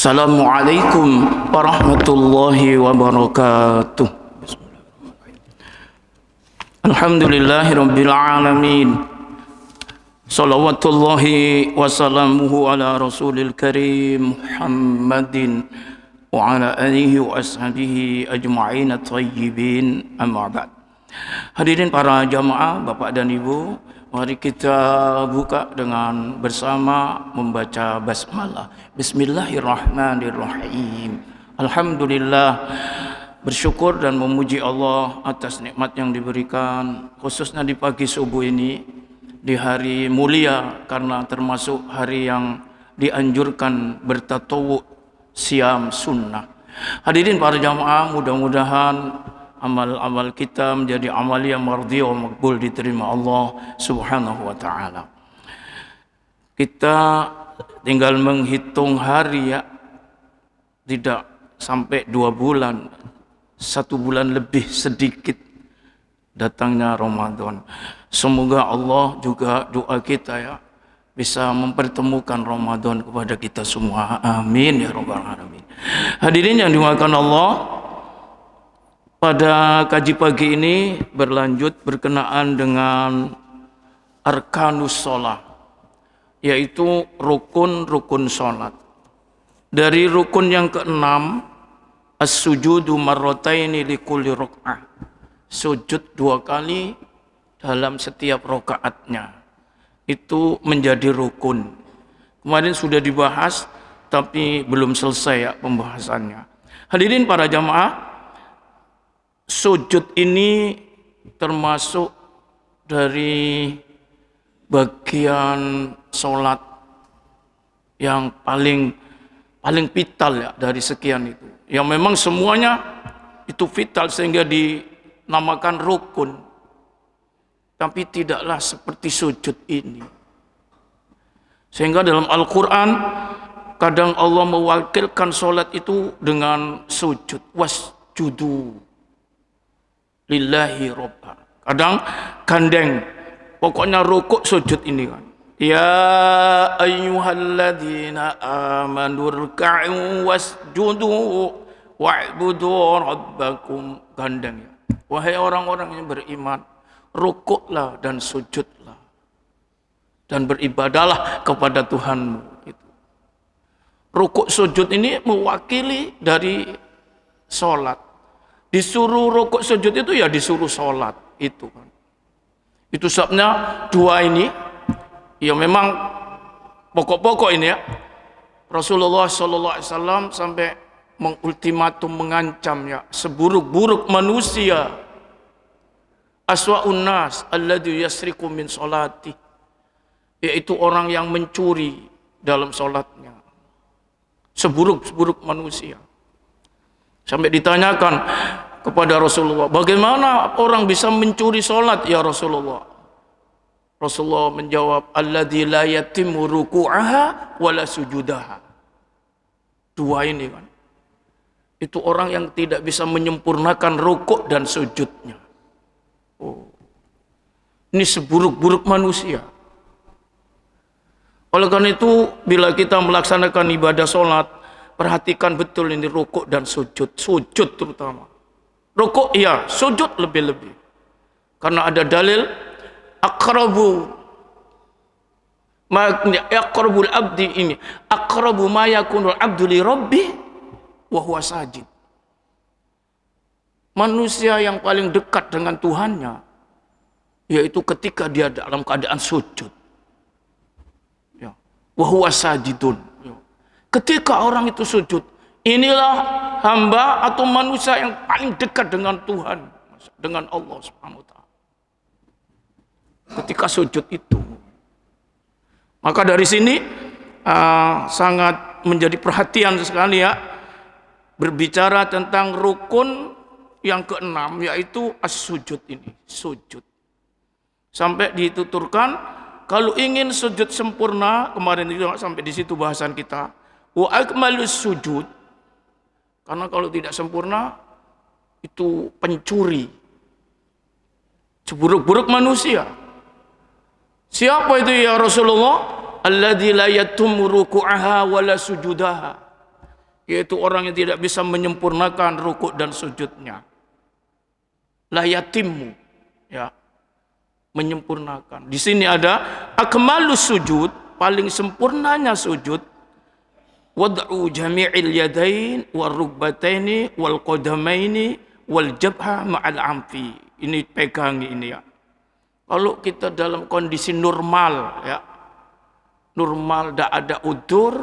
Assalamualaikum warahmatullahi wabarakatuh. Alhamdulillahirabbil alamin. Shalawatullahi wassalamuhu ala rasulil karim Muhammadin wa ala alihi wa ashabihi ajma'in at-tayyibin, amma ba'd. Hadirin para jamaah, Bapak dan Ibu, mari kita buka dengan bersama membaca basmalah. Bismillahirrahmanirrahim. Alhamdulillah, bersyukur dan memuji Allah atas nikmat yang diberikan, khususnya di pagi subuh ini, di hari mulia, karena termasuk hari yang dianjurkan bertatawwu siam sunnah. Hadirin para jamaah, mudah-mudahan amal-amal kita menjadi amal yang mardhiyah wa maqbul, diterima Allah Subhanahu wa taala. Kita tinggal menghitung hari ya, tidak sampai 2 bulan, 1 bulan lebih sedikit datangnya Ramadan. Semoga Allah juga doa kita ya, bisa mempertemukan Ramadan kepada kita semua. Amin ya rabbal alamin. Hadirin yang dimuliakan Allah, pada kaji pagi ini berlanjut berkenaan dengan arkanus sholat, yaitu rukun-rukun sholat. Dari rukun yang ke-6, as-sujudu marrataini likulli ruk'ah, sujud 2 kali dalam setiap rakaatnya, itu menjadi rukun. Kemarin sudah dibahas tapi belum selesai ya pembahasannya. Hadirin para jamaah, sujud ini termasuk dari bagian sholat yang paling vital ya dari sekian itu. Yang memang semuanya itu vital sehingga dinamakan rukun. Tapi tidaklah seperti sujud ini. Sehingga dalam Al-Quran kadang Allah mewakilkan sholat itu dengan sujud. Wasjudu lillahi robba. Kadang gandeng, pokoknya rukuk sujud ini kan. Ya ayyuhalladzina amanu ruk'u wasjudu wa'budu rabbakum, gandeng ya. Wahai orang-orang yang beriman, rukuklah dan sujudlah dan beribadahlah kepada Tuhanmu. Itu. Rukuk sujud ini mewakili dari sholat. Disuruh rukuk sujud itu ya disuruh sholat itu kan. Itu sebabnya 2 ini ya memang pokok-pokok ini ya. Rasulullah SAW sampai mengultimatum, mengancam ya, seburuk-buruk manusia aswa'un nas alladzi yasriku min sholati, yaitu orang yang mencuri dalam sholatnya. Seburuk-buruk manusia. Sampai ditanyakan kepada Rasulullah, bagaimana orang bisa mencuri sholat ya Rasulullah? Rasulullah menjawab, alladzi la yatimmu ruku'aha wala sujudaha. 2 ini kan, itu orang yang tidak bisa menyempurnakan rukuk dan sujudnya. Oh, ini seburuk-buruk manusia. Oleh karena itu, bila kita melaksanakan ibadah sholat, perhatikan betul ini rukuk dan sujud. Sujud terutama. Rukuk iya, sujud lebih-lebih. Karena ada dalil aqrabul abdi ini, aqrabu ma yakunul abdu li rabbih wa huwa sajid. Manusia yang paling dekat dengan Tuhannya yaitu ketika dia dalam keadaan sujud. Ya, wa huwa sajidun. Ya. Ketika orang itu sujud, inilah hamba atau manusia yang paling dekat dengan Tuhan, dengan Allah Subhanahu wa taala. Ketika sujud itu. Maka dari sini sangat menjadi perhatian sekali ya, berbicara tentang rukun yang ke-6, yaitu as-sujud ini, sujud. Sampai dituturkan kalau ingin sujud sempurna, kemarin itu sampai di situ bahasan kita, wa akmalus sujud, karena kalau tidak sempurna itu pencuri, seburuk-buruk manusia. Siapa itu ya Rasulullah? Alladzi la yatimmu ruku'aha wala sujudaha. yaitu orang yang tidak bisa menyempurnakan rukuk dan sujudnya. La yatimmu, ya, menyempurnakan. Di sini ada akmalus sujud, paling sempurnanya sujud, wad'u jami'il yadain wal rukbataini wal qadamaini wal jabha ma'al amfi. Ini pegangi ini ya. Kalau kita dalam kondisi normal ya, normal, tidak ada udzur,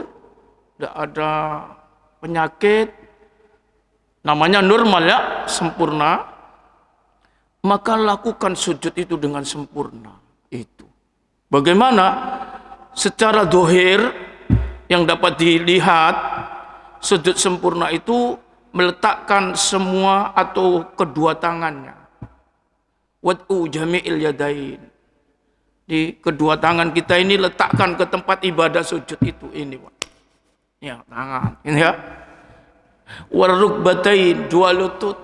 tidak ada penyakit, namanya normal ya, sempurna, maka lakukan sujud itu dengan sempurna. Itu bagaimana secara dohir yang dapat dilihat, sujud sempurna itu meletakkan semua atau kedua tangannya, wad'u jami'il yadain, di kedua tangan kita ini letakkan ke tempat ibadah sujud itu, ini Pak. Ya, tangan ini ya. Warukbatain, dua lutut,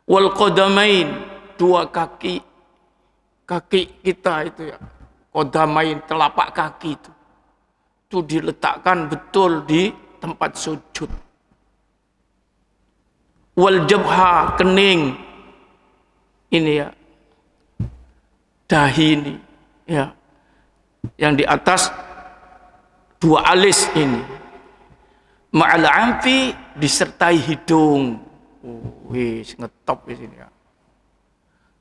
wal qadamain, dua kaki kita itu ya, qadamain, telapak kaki itu diletakkan betul di tempat sujud. Wal jabha, kening, ini ya, dahi ini ya, yang di atas dua alis ini, ma'al amfi, disertai hidung. Wis ngetop di sini ya.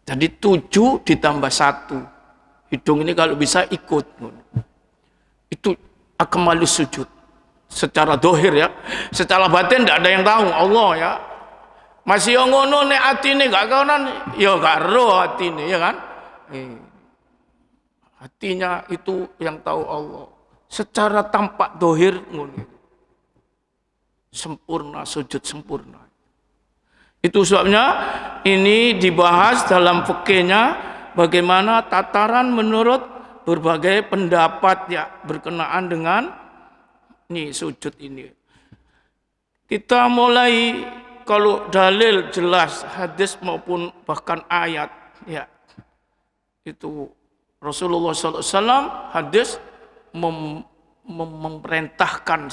Jadi 7 ditambah 1. Hidung ini kalau bisa ikut. Itu akmalus sujud. Secara dohir ya. Secara batin tidak ada yang tahu, Allah ya. Masih yang ngono nek atine gak kaonan, ya gak ro atine ya kan. Hatinya itu yang tahu Allah. Secara tampak dohir ngono. Sempurna, sujud sempurna. Itu sebabnya ini dibahas dalam fikihnya bagaimana tataran menurut berbagai pendapat ya berkenaan dengan ini sujud ini. Kita mulai, kalau dalil jelas hadis maupun bahkan ayat ya, itu Rasulullah SAW hadis memerintahkan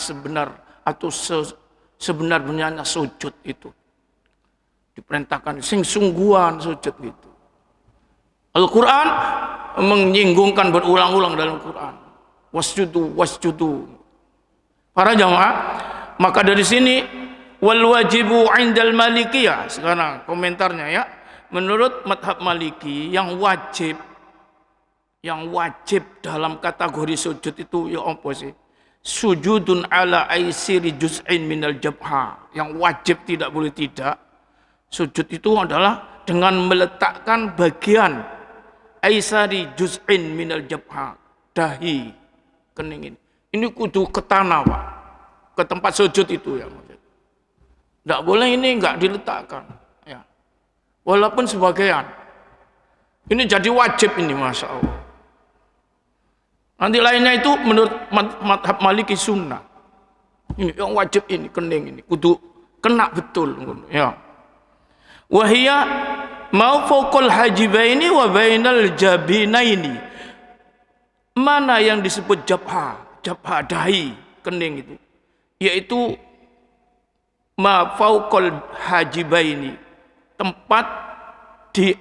sebenar-benarnya sujud itu. Diperintahkan sing sungguhan sujud gitu. Al-Quran menyinggungkan berulang-ulang dalam Quran. Wasjudu. Para jamaah, maka dari sini wal wajibu indal malikiyah. Sekarang komentarnya ya. Menurut madhab maliki yang wajib dalam kategori sujud itu ya apa sih? Sujudun ala aisiri juz'in minal jabha. Yang wajib tidak boleh tidak. Sujud itu adalah dengan meletakkan bagian aisari juz'in minal jabha, dahi, kening ini. Ini kudu ke tanah Pak, ke tempat sujud itu ya. Tidak boleh ini enggak diletakkan ya. Walaupun sebagian. Ini jadi wajib ini, Masya Allah. Nanti lainnya itu menurut madhab maliki sunnah. Ini yang wajib ini, kening ini kudu kena betul ya. Wahia mau fokul hajibaini wa bainal jabinaini. Mana yang disebut jabha dahi, kening itu, yaitu ma fokul hajibaini, tempat di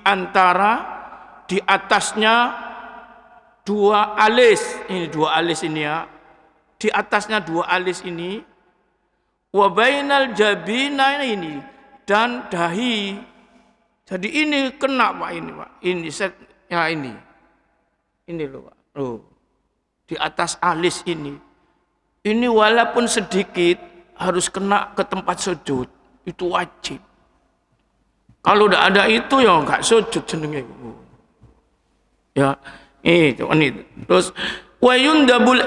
antara, di atasnya dua alis ini ya, di atasnya dua alis ini, wa bainal jabinaini, dan dahi. Jadi ini kena Pak, ini Pak, ini set ya, ini loh Pak, loh, di atas alis ini walaupun sedikit harus kena ke tempat sujud, itu wajib. Kalau tidak ada itu ya enggak sujud jenenge ya. Itu ini terus wa yundabul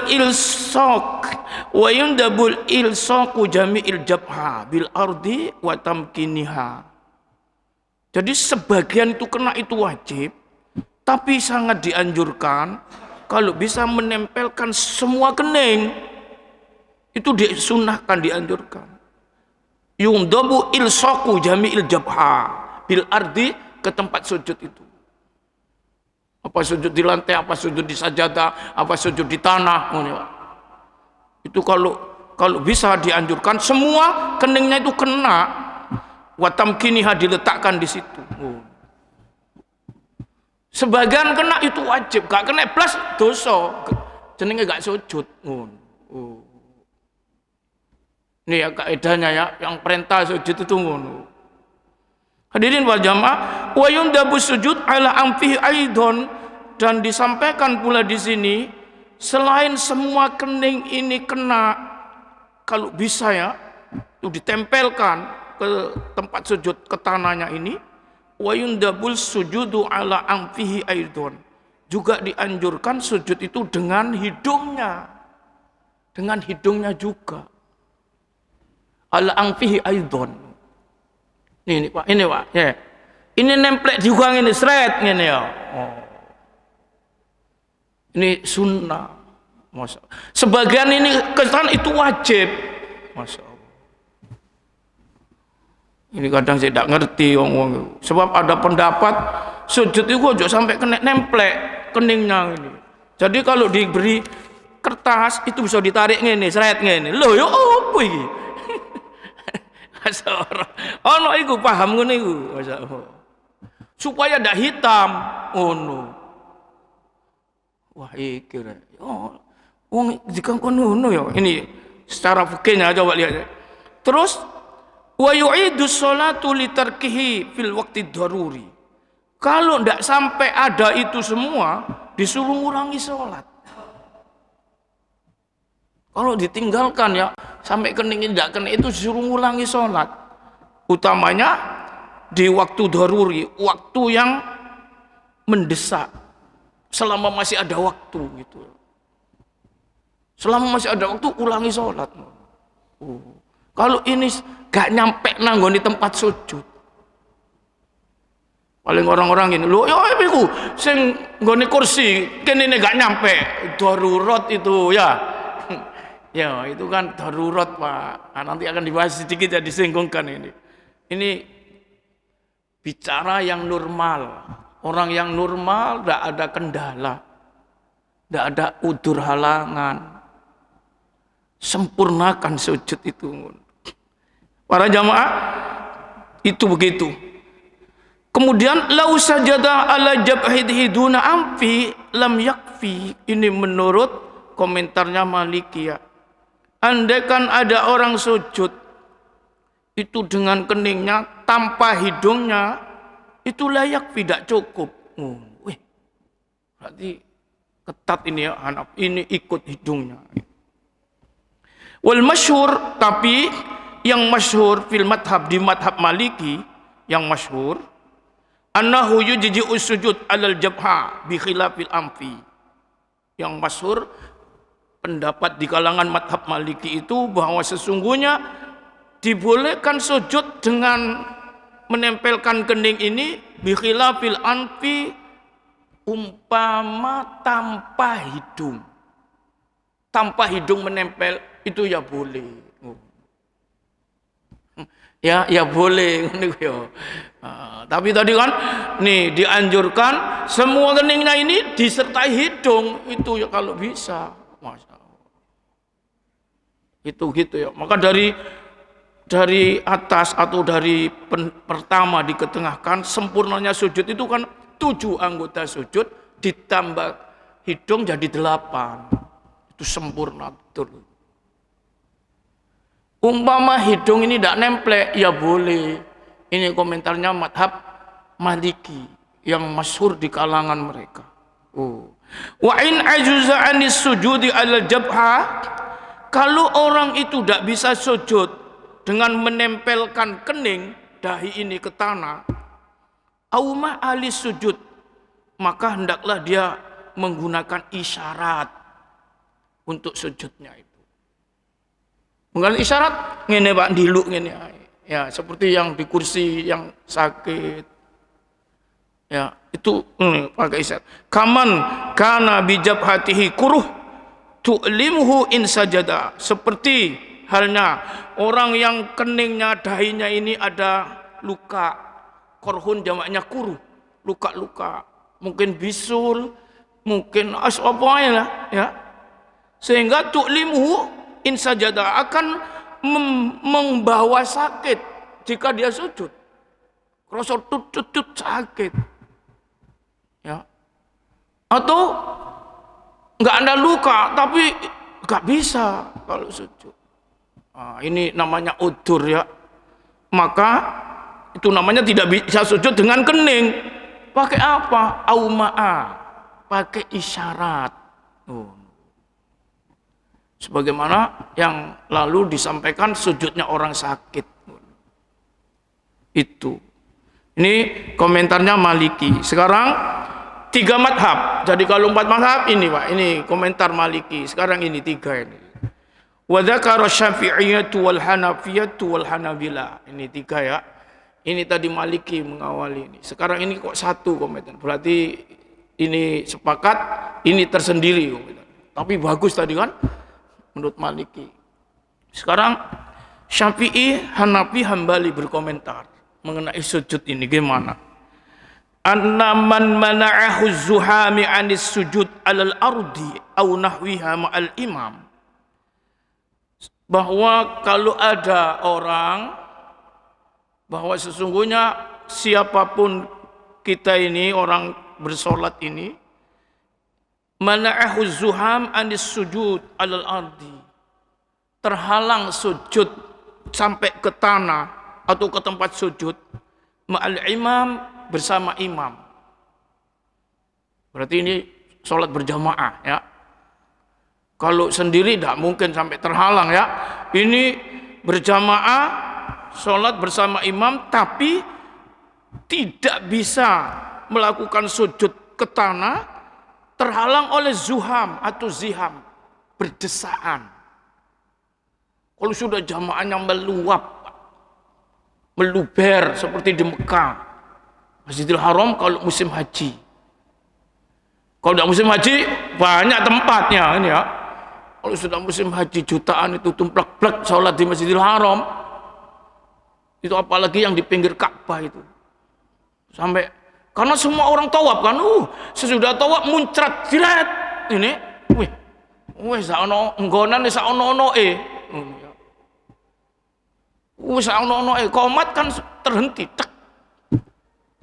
ilsaqu jami'il jabha bil ardi wa tamkiniha. Jadi sebagian itu kena, itu wajib, tapi sangat dianjurkan kalau bisa menempelkan semua kening, itu disunahkan, dianjurkan. Yundabu ilsaqu jami'il jabha bil ardi, ke tempat sujud itu. Apa sujud di lantai, apa sujud di sajadah, apa sujud di tanah. Itu kalau bisa dianjurkan semua keningnya itu kena, wa tamkiniha diletakkan di situ. Sebagian kena itu wajib, gak kena plus dosa. Jenenge gak sujud. Ini ya kaidahnya ya, yang perintah sujud itu ngono. Hadirin wal jamaah, wa yundabu sujud ala anfihi aidon, dan disampaikan pula di sini selain semua kening ini kena, kalau bisa ya itu ditempelkan ke tempat sujud, ke tanahnya ini. Wa yundabul sujudu ala anfihi aidon, juga dianjurkan sujud itu dengan hidungnya, juga ala anfihi aidon. Ini Pak, ya. Ini nemplek juga ini seret ini ya. Ini sunnah. Masya Allah. Sebagian ini kesan itu wajib. Masya Allah. Ini kadang saya tidak ngerti orang. Sebab ada pendapat sujud itu aja sampai kena nemplek keningnya ini. Jadi kalau diberi kertas itu bisa ditarik ngene, seret ngene. Loh ya apa iki? Masyaallah. Ono iku paham ngene iku, masyaallah. Supaya ndak hitam ngono. Wah iki rek. Oh, wong dikongkon ngono ya. Ini secara fikihnya coba lihat. Terus wa yu'idu sholatu litarkihi fil waqti daruri. Kalau ndak sampai ada itu semua, disuruh ngurangi sholat. Kalau ditinggalkan ya sampai kening tidak kena itu disuruh ngurangi sholat. Utamanya di waktu daruri, waktu yang mendesak. Selama masih ada waktu gitu. Selama masih ada waktu ulangi sholat. Kalau ini gak nyampe nanggon di tempat sujud, paling orang-orang ini loh ya iku sing nggone kursi kene gak nyampe, darurat itu ya. Ya itu kan darurat Pak. Nah, nanti akan dibahas sedikit ya, disinggungkan ini. Ini bicara yang normal. Orang yang normal tidak ada kendala, tidak ada udzur halangan. Sempurnakan sujud itu. Para jamaah itu begitu. Kemudian lau sajada ala jabhihi duna amfi lam yakfi. Ini menurut komentarnya Malikiyah. Andaikan ada orang sujud itu dengan keningnya tanpa hidungnya, itu layak tidak cukup. Berarti ketat ini ya, ini ikut hidungnya. Wal masyhur, tapi yang masyhur fil madhab, di madhab Maliki yang masyhur, annahu yujzi'u sujud alal jabha bi khilafil amfi. Yang masyhur pendapat di kalangan madhab Maliki itu bahwa sesungguhnya dibolehkan sujud dengan menempelkan kening ini bi khilafil anfi, umpama tanpa hidung. Tanpa hidung menempel itu ya boleh. Ya boleh tapi tadi kan nih dianjurkan semua keningnya ini disertai hidung, itu ya kalau bisa. Masya Allah. Itu gitu ya. Maka dari atas atau dari pertama diketengahkan, sempurnanya sujud itu kan 7 anggota sujud ditambah hidung jadi 8. Itu sempurna betul. Umpama hidung ini tidak nemplek ya boleh. Ini komentarnya madhab Maliki yang masyhur di kalangan mereka. Wa in ajuza anis sujudi ala jabha, kalau orang itu tidak bisa sujud dengan menempelkan kening dahi ini ke tanah, auma alis sujud, maka hendaklah dia menggunakan isyarat untuk sujudnya itu. Menggunakan isyarat ngene Pak, diluk ngene ya, seperti yang di kursi yang sakit ya, itu pakai isyarat. Kaman kana bijabhatihi kuruh tu'limuhu in sajada, seperti halnya orang yang keningnya dahinya ini ada luka, korhun jamaknya kuruh, luka-luka, mungkin bisul, mungkin apa ya, sehingga tu'limuhu in sajada akan membawa sakit jika dia sujud. Rasa tut sakit. Ya. Atau enggak ada luka tapi enggak bisa kalau sujud. Nah, ini namanya udur ya. Maka itu namanya tidak bisa sujud dengan kening. Pakai apa? Auma'a. Pakai isyarat. Sebagaimana yang lalu disampaikan sujudnya orang sakit. Itu. Ini komentarnya Maliki. Sekarang 3 madhab. Jadi kalau 4 madhab ini Pak, ini komentar Maliki. Sekarang ini 3 ini. Wa dzakara Syafi'iyyatu wal Hanafiyatu wal Hanabila. Ini 3 ya. Ini tadi Maliki mengawali ini. Sekarang ini kok 1 komentar. Berarti ini sepakat, ini tersendiri komentar. Tapi bagus tadi kan menurut Maliki. Sekarang Syafi'i, Hanafi, Hambali berkomentar mengenai sujud ini gimana? Anna man mana'ahu zuhami 'anis sujud 'alal ardi aw nahwiha ma'al imam. Bahwa kalau ada orang, bahwa sesungguhnya siapapun kita ini orang bersolat ini, mana'ahu zuham 'anis sujud 'alal ardi, terhalang sujud sampai ke tanah atau ke tempat sujud ma'al imam, bersama imam. Berarti ini sholat berjamaah ya. Kalau sendiri tidak mungkin sampai terhalang ya. Ini berjamaah sholat bersama imam tapi tidak bisa melakukan sujud ke tanah, terhalang oleh zuham atau ziham, berdesaan. Kalau sudah jamaahnya meluber seperti di Mekah, Masjidil Haram kalau musim haji. Kalau tidak musim haji banyak tempatnya ini ya. Kalau sudah musim haji jutaan itu tumplak-plak sholat di Masjidil Haram. Itu apalagi yang di pinggir Ka'bah itu. Sampai karena semua orang tawaf kan, sesudah tawaf muncrat jilat ini, wih saono nggonan saono komat kan terhenti. Tek.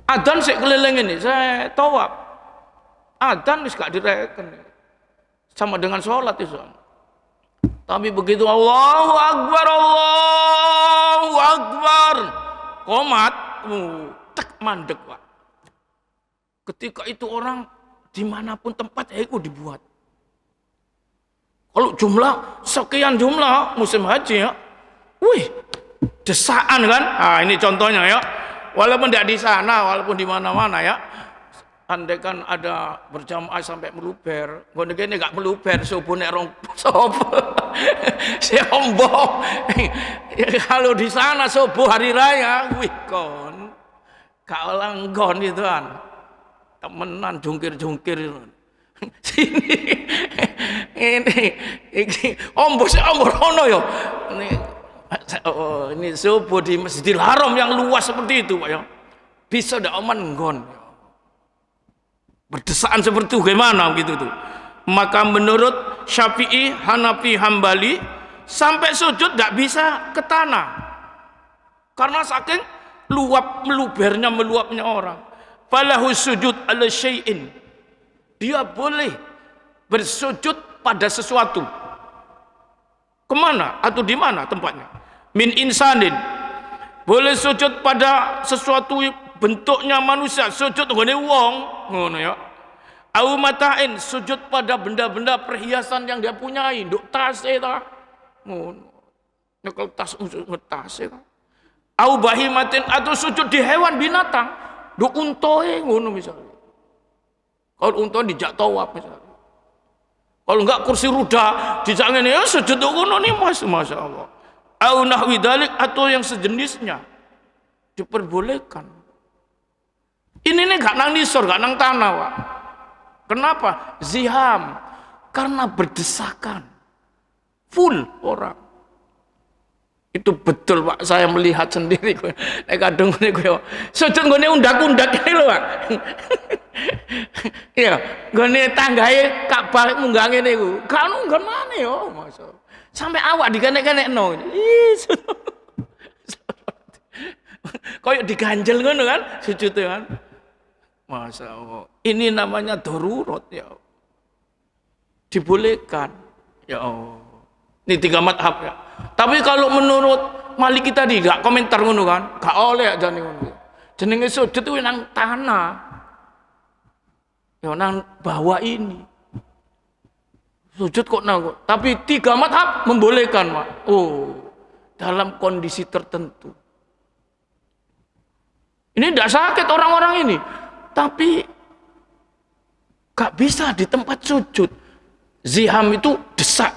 Adzan sik keliling ini, saya tawaf. Adzan wis gak direken. Sama dengan sholat itu. Tapi begitu Allahu Akbar, Allahu Akbar, komat, tek mandek Pak. Ketika itu orang dimanapun tempat itu dibuat. Kalau jumlah sekian jumlah musim haji ya, desaan kan? Nah, ini contohnya ya. Walaupun tidak di sana, walaupun di mana-mana ya. Andai kan ada berjamaah sampai meluber, gini gak meluber, subuh nek rong sop, sombong. Kalau di sana subuh hari raya, kon, gak langgon itu kan, temenan jungkir-jungkir. Sini, ini, ombos rono yo. Ini subuh di Masjidil Haram yang luas seperti itu Pak ya. Bisa ndak aman nggon. Berdesaan seperti itu gimana gitu tuh. Maka menurut Syafi'i, Hanafi, Hambali sampai sujud ndak bisa ke tanah. Karena saking meluapnya orang. Falahu sujud ala syai'in. Dia boleh bersujud pada sesuatu. Kemana atau di mana tempatnya? Min insanin, boleh sujud pada sesuatu bentuknya manusia, sujud nggone wong, ngono ya. Au matain, sujud pada benda-benda perhiasan yang dia punyai, nduk tas ta. Ngono. Nyekel tas ngetas ta. Au bahimatin, atau sujud di hewan binatang, nduk untoe ngono misalnya. Kalau unta dijak tawaf misalnya. Kalau enggak kursi roda dijak ngene ya sujud ngono nih Mas, masyaallah. Au nahwi dzalik, atau yang sejenisnya diperbolehkan. Ini nih gak nang nisor, gak nang tanah Pak. Kenapa? Ziham, karena berdesakan full orang. Itu betul Pak, saya melihat sendiri. Nek kadung niku yo sujud nggone undak-undak iki lho Pak. Iya, nggone tanggae Ka'bah munggah ngene iku. Gak ono nggon maneh yo, masa. Sampai awak dikenek-kenekno. Koyo diganjel ngono kan sujud kan. Masa Allah. Ini namanya darurat ya. Dibolehkan. Ya Allah. Ini 3 madhab ya. Tapi kalau menurut Maliki tadi gak komentar ngono kan. Gak oleh jane ngono. Jenenge sujud itu nang tanah. Ya nang bawah ini. Sujud kok nang. Tapi 3 madhab membolehkan, Mak. Oh, dalam kondisi tertentu. Ini tidak sakit orang-orang ini. Tapi gak bisa di tempat sujud. Ziham itu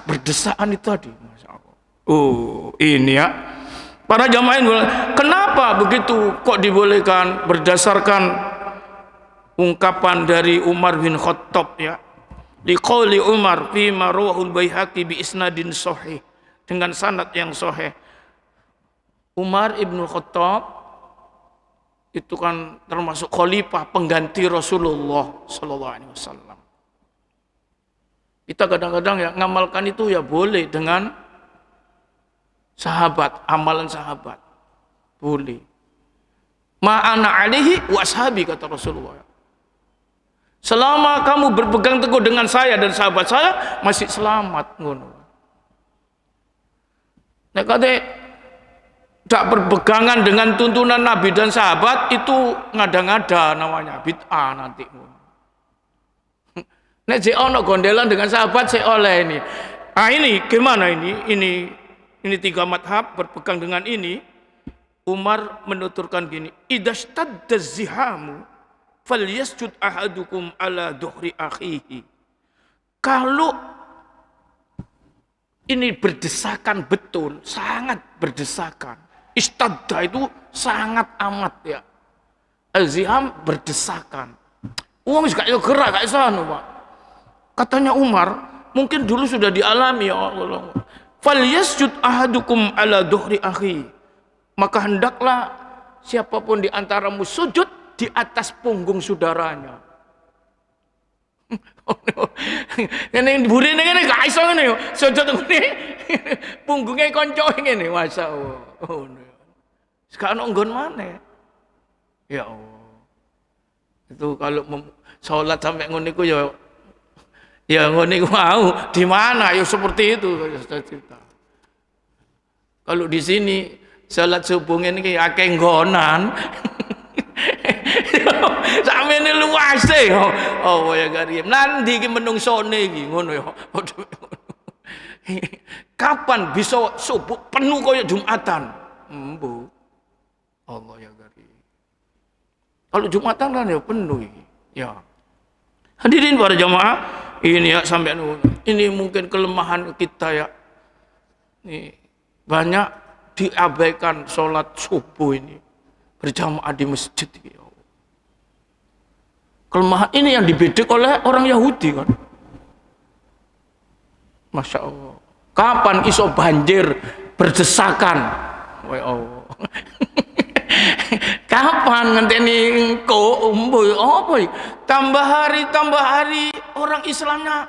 berdesaan itu tadi. Masya Allah. Oh, ini ya. Para jamaah ini, kenapa begitu kok dibolehkan berdasarkan ungkapan dari Umar bin Khattab ya. Liqauli Umar fi ma rawahul Baihaqi bi isnadin sahih, dengan sanad yang sahih. Umar ibnu Khattab itu kan termasuk khalifah pengganti Rasulullah sallallahu alaihi wasallam. Kita kadang-kadang ya ngamalkan itu ya boleh dengan sahabat, amalan sahabat. Boleh. Ma'ana alaihi wa ashabi, kata Rasulullah. Selama kamu berpegang teguh dengan saya dan sahabat saya, masih selamat ngono. Nek kate tidak berpegangan dengan tuntunan Nabi dan sahabat, itu ngada-ngada namanya, bid'ah nanti. Nek jek ono gondelan dengan sahabat saya oleh ini. Ah ini gimana ini? Ini 3 madhab berpegang dengan ini. Umar menuturkan gini, idastadda zihamu falyasjud ahadukum ala dhuhri akhihi. Kalau ini berdesakan betul, sangat berdesakan. Istadda itu sangat amat ya. Al-ziham berdesakan. Uang juga gerak gak sana, Pak. Katanya Umar, mungkin dulu sudah dialami ya Allah. Falyasjud ahadukum ala dhuhri akhi. Maka hendaklah siapapun di antaramu sujud di atas punggung saudaranya. Ini burine ngene gak iso ngene yo. Sujud ngene. Punggunge kanca ngene, masyaallah. Oh. Sekarang nggon maneh. Ya Allah. Itu kalau salat sampai ngono iku ya ngono iku mau di mana ya seperti itu cerita. Kalau di sini salat subuh ngene iki akeh nggonan. Samene luase yo. Oh ya karim. Nanti iki menungsone iki ngono ya. Kapan bisa subuh penuh kaya Jumatan? Embu. Allah ya karim. Kalau Jumatan kan ya penuh iki. Ya. Hadirin para jamaah, ini ya sampai ini mungkin kelemahan kita ya. Ini banyak diabaikan sholat subuh ini berjamaah di masjid. Kelemahan ini yang dibedik oleh orang Yahudi kan. Masya Allah. Kapan iso banjir berdesakan? Wah Allah. Kapan ngenteni engko apa ya? Tambah hari orang Islamnya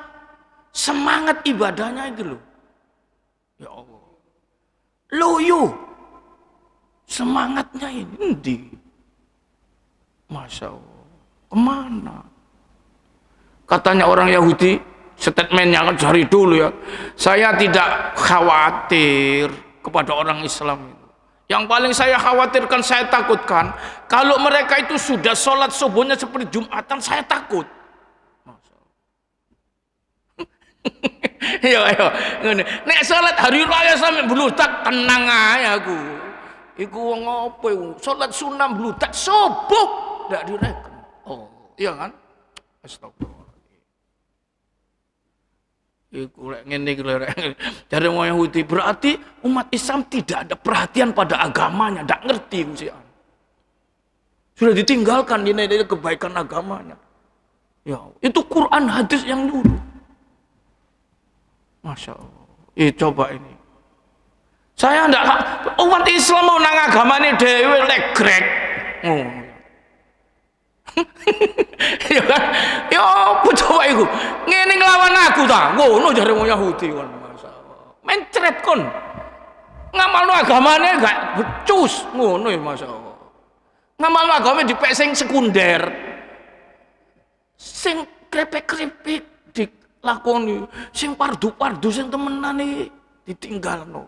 semangat ibadahnya itu loh. Ya Allah. Loyo. Semangatnya ini endi? Masya Allah. Kemana? Katanya orang Yahudi, statementnya kan dari dulu ya. Saya tidak khawatir kepada orang Islam itu. Yang paling saya khawatirkan, saya takutkan, kalau mereka itu sudah sholat subuhnya seperti Jumatan, saya takut. Yo, nek sholat hari raya sampai bludak tenang aja aku. Iku wong apa iku? Sholat sunnah bludak subuh ndak direken. Oh, iya kan? Astagfirullah. Iku lek ngene iki lek dari wong Yahudi, berarti umat Islam tidak ada perhatian pada agamanya, ndak ngerti mesti. Sudah ditinggalkan ini dari kebaikan agamanya. Ya, itu Quran hadis yang dulu. Masya Allah. Coba ini. Saya ndak umat Islam mau nang agamane dhewe legrek. Oh. Ya kan? Ya apa coba iku? Ngene nglawan aku ta? Ngono jare wong Yahudi kon. Masyaallah. Mencret kon. Ngamalno agamane gak becus ngono ya masyaallah. Ngamalno agame dipek sing sekunder. Sing krepek-krepek dilakoni, sing pardu-pardu sing temenan iki ditinggalno.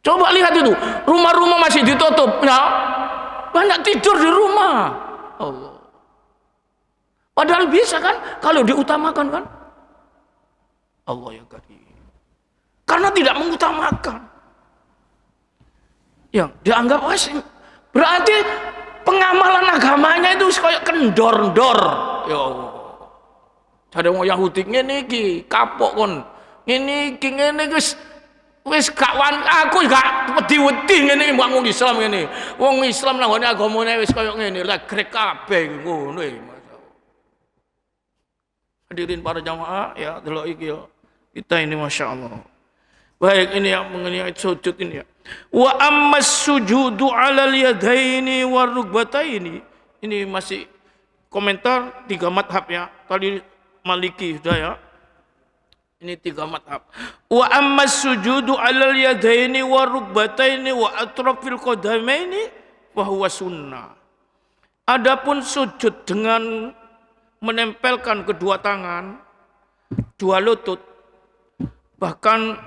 Coba lihat itu, rumah-rumah masih ditutup, ya. Banyak tidur di rumah. Allah. Padahal bisa kan kalau diutamakan kan? Allah ya karim. Karena tidak mengutamakan. Ya, dianggap asing. Berarti pengamalan agamanya itu kayak kendor-ndor. Ya Allah. Ada wong Yahudi ngene iki, kapok kon. Ngene iki ngene wis gak aku gak wedi-wedi ngene mbok wong Islam ngene. Wong Islam nang ngene agamane wis kaya ngene, regrek kabeh ngono e. Hadirin para jamaah ya, delok iki ya. Kita ini Masya Allah. Baik, ini yang mengenai sujud ini ya. Wa ammas sujudu 'alal yadaini war rukbataini. Ini masih komentar 3 madhab ya. Tadi Maliki sudah ya. Ini 3 madhab. Wa ammas sujudu 'alal yadaini war rukbataini wa atrafil qadamaini wa huwa sunnah. Adapun sujud dengan menempelkan kedua tangan, 2 lutut, bahkan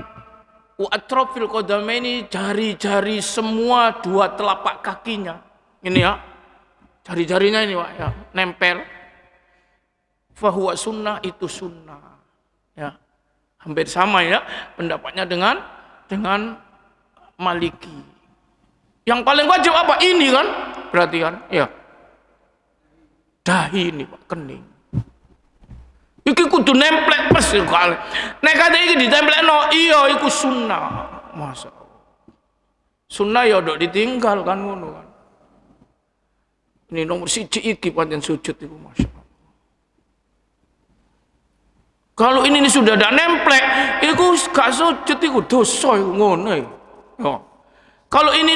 wa atrafil qadamaini, jari-jari semua 2 telapak kakinya. Ini ya. Jari-jarinya ini Pak ya, nempel. Fahuwa sunnah, itu sunnah. Ya. Hampir sama ya pendapatnya dengan Maliki. Yang paling wajib apa? Ini kan? Berarti kan? Ya. Dahi ini Pak, kening. Iki kudu nemplek pes kali. Nek kate iki ditemplekno, iya iku sunnah. Masyaallah. Sunnah ya ndok ditinggal kan ngono kan. Ini nomor 1 iki pancen sujud iku masyaallah. Kalau ini sudah ada nemplek, iku gak sujud iku dosa iku ngono ya. Kalau ini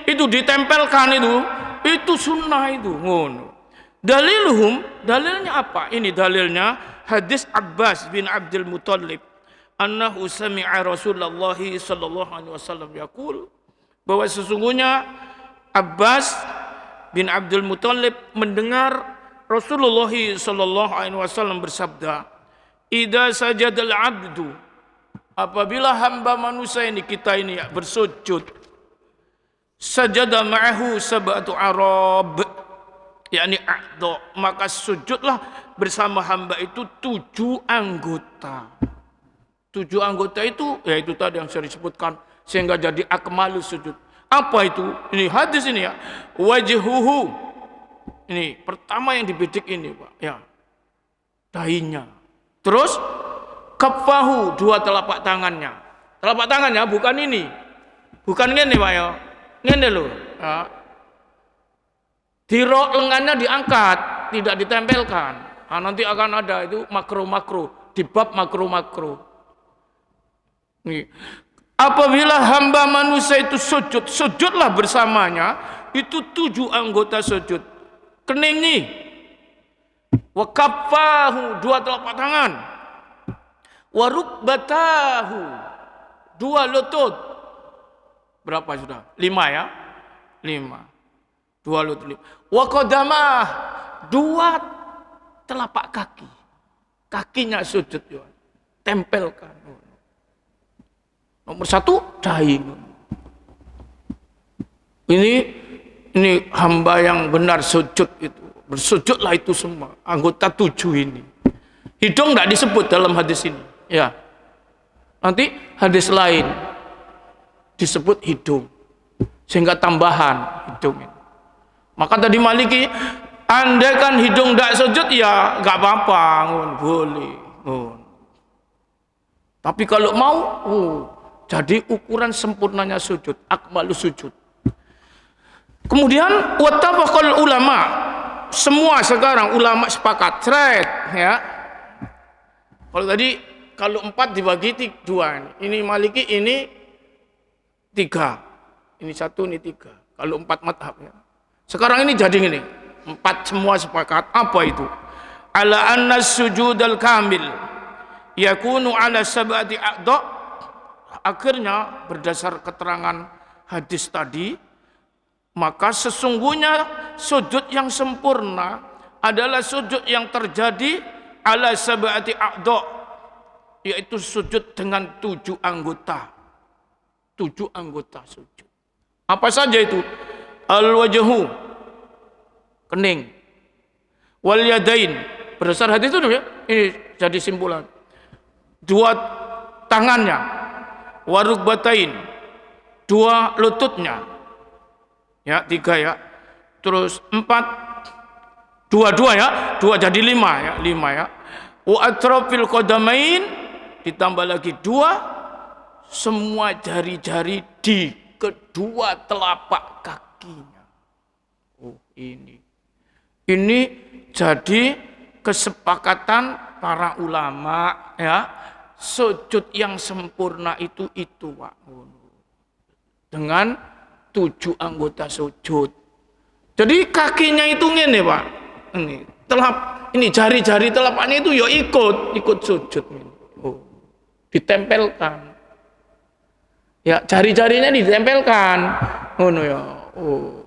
itu ditempelkan itu sunnah itu ngono. Dalilnya apa? Ini dalilnya hadis Abbas bin Abdul Muttalib annahu sami'a Rasulullah sallallahu alaihi wasallam yaqul, bahwa sesungguhnya Abbas bin Abdul Muttalib mendengar Rasulullah sallallahu alaihi wasallam bersabda, "Idza sajadal 'abdu," apabila hamba manusia ini, kita ini ya, bersujud, sajada ma'ahu sab'atu arab, yakni a'dha, maka sujudlah bersama hamba itu 7 anggota. 7 anggota itu, yaitu tadi yang saya disebutkan, sehingga jadi akmalus sujud. Apa itu? Ini hadis ini ya. Wajhuhu. Ini pertama yang dibidik ini Pak. Ya. Dahinya. Terus kaffahu, 2 telapak tangannya. Telapak tangannya bukan ini. Bukan ini Pak ya. Ini loh. Ya. Dirok lengannya diangkat, tidak ditempelkan. Nah, nanti akan ada itu makro-makro, di bab makro-makro. Apabila hamba manusia itu sujud, sujudlah bersamanya, itu 7 anggota sujud. Keningi, wa kaffahu, 2 telapak tangan, wa rukbatahu, 2 lutut. Berapa sudah? 5 ya? 5. 2 lutut. Wa qadamah, 2 telapak kaki. Kakinya sujud ya. Tempelkan. Nomor 1 dahi. Ini hamba yang benar sujud itu. Bersujudlah itu semua. Anggota 7 ini. Hidung tidak disebut dalam hadis ini. Ya. Nanti hadis lain disebut hidung. Sehingga tambahan hidung ini. Maka tadi Maliki, andai kan hidung tidak sujud ya nggak apa-apa, boleh. Tapi kalau mau, jadi ukuran sempurnanya sujud, akmalus sujud. Kemudian wattafaqal ulama, semua sekarang ulama sepakat, ya. Kalau tadi kalau 4 dibagi 2, ini Maliki, ini 3, ini 1, ini 3. Kalau 4 madhab ya. Sekarang ini jadi gini, empat semua sepakat. Apa itu? Ala anna sujudal kamil yakunu ala sab'ati a'dha. Akhirnya berdasar keterangan hadis tadi, maka sesungguhnya sujud yang sempurna adalah sujud yang terjadi ala sab'ati a'dha, yaitu sujud dengan 7 anggota. 7 anggota sujud. Apa saja itu? Al-wajhu, kening. Wal yadain, berdasar hadis itu ya. Ini jadi simpulan. 2 tangannya. Warukbatain, 2 lututnya. Ya, 3 ya. Terus 4, 2 ya. 2 jadi 5 ya, 5 ya. Wa atrafil qadamain, ditambah lagi 2 semua jari-jari di kedua telapak kakinya. Oh, ini jadi kesepakatan para ulama ya, sujud yang sempurna itu Pak. Dengan 7 anggota sujud. Jadi kakinya itu ngene Pak. Ini jari-jari telapaknya itu ya ikut sujud. Oh, ditempelkan. Ya, jari-jarinya ditempelkan. Ngono ya. Oh.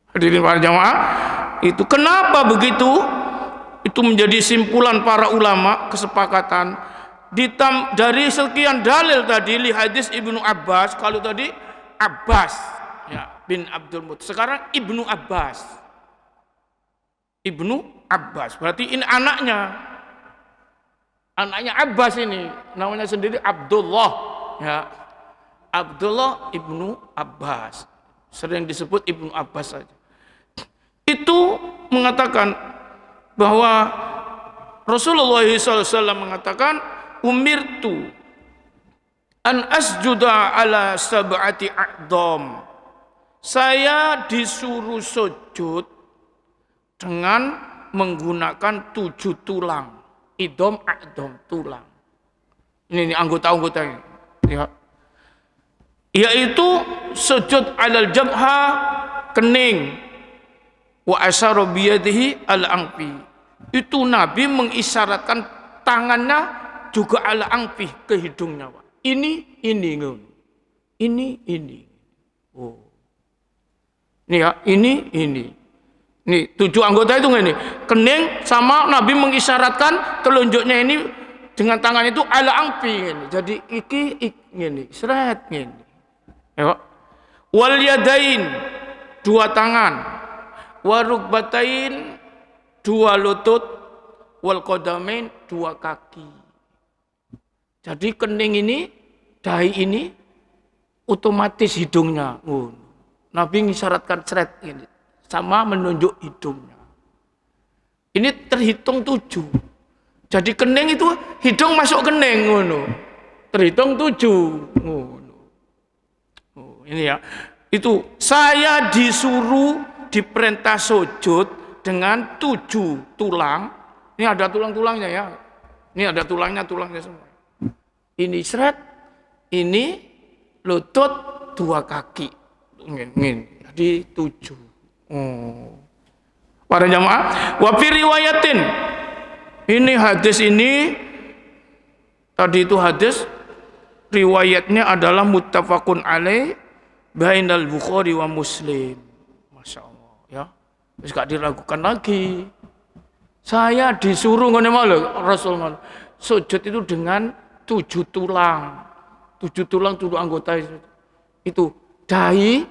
Hadirin para jamaah, itu kenapa begitu? Itu menjadi simpulan para ulama, kesepakatan dari sekian dalil tadi li hadis Ibnu Abbas. Kalau tadi Abbas ya bin Abdul Muttalib, sekarang Ibnu Abbas. Ibnu Abbas berarti ini anaknya Abbas, ini namanya sendiri Abdullah ya. Abdullah Ibnu Abbas, sering disebut Ibnu Abbas saja. Itu mengatakan bahwa Rasulullah SAW mengatakan, umirtu an asjuda ala sab'ati a'dham. Saya disuruh sujud dengan menggunakan 7 tulang. Idham, a'dham, tulang. Ini anggota-anggotanya. Ya. Yaitu sujud alal jabha, kening, wa asyara biyadihi al-anfi. Itu Nabi mengisyaratkan tangannya juga al-anfi, ke hidungnya. Ini. Oh. Ini ya, ini. Nih 7 anggota itu ini. Kening sama Nabi mengisyaratkan telunjuknya ini dengan tangan itu al-anfi ini. Jadi ini, seret ini. Ya. Wal yadain, 2 tangan. Warukbatain, 2 lutut. Wal qadamain, 2 kaki. Jadi kening ini, dahi ini otomatis hidungnya. Oh. Nabi mengisyaratkan seret ini sama menunjuk hidungnya. Ini terhitung 7. Jadi kening itu hidung masuk kening ngono. Terhitung 7. Ngono. Ini ya, itu saya disuruh diperintah sujud dengan 7 tulang. Ini ada tulang-tulangnya ya. Ini ada tulangnya semua. Ini seret, ini lutut, 2 kaki. Jadi 7. Oh. Para jamaah, wa fi riwayatin. Ini hadis ini tadi itu hadis riwayatnya adalah muttafaqun alaih bainal Bukhari wa Muslim. Masya Allah ya. Terus gak diragukan lagi. Saya disuruh ngene malu Rasulullah sujud itu dengan 7 tulang. 7 tulang 7 anggota itu. Dahi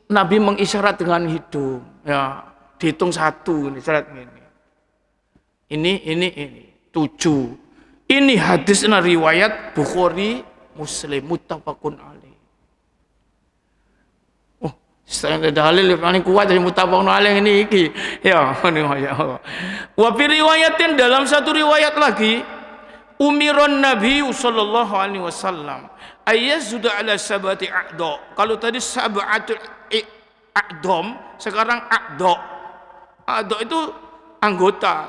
Nabi mengisyarat dengan hidung. Ya, dihitung 1 ini syarat ini. Ini 7. Ini hadisnya riwayat Bukhari Muslim muttafaqun alaih. Setelah dalil paling kuat dari muttafaqun alaih ini iki. Ya, wa fi riwayatin, dalam satu riwayat lagi, umiron Nabi sallallahu alaihi wasallam ayyazuda ala sabati a'dha. Kalau tadi sab'atul a'dham, sekarang a'dha. A'dha itu anggota.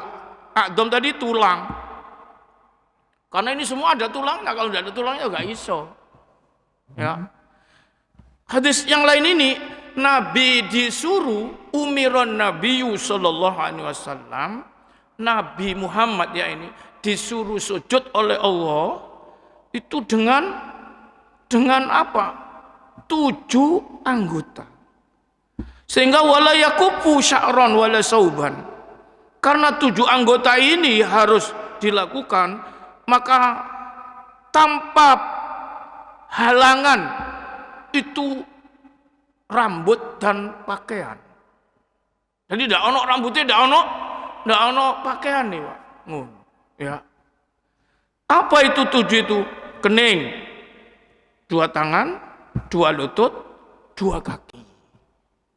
A'dham tadi tulang. Karena ini semua ada tulangnya, kalau tidak ada tulangnya enggak iso. Ya. Hadis yang lain ini Nabi disuruh umiron Nabiyyu sallallahu alaihi wasallam, Nabi Muhammad ya ini disuruh sujud oleh Allah itu dengan apa? 7 anggota. Sehingga wala yakufu sya'ran wala sauban. Karena 7 anggota ini harus dilakukan, maka tanpa halangan itu rambut dan pakaian. Jadi tidak ono rambutnya, tidak ono pakaian nih, Pak. Ya. Apa itu 7 itu? Kening, 2 tangan, 2 lutut, 2 kaki.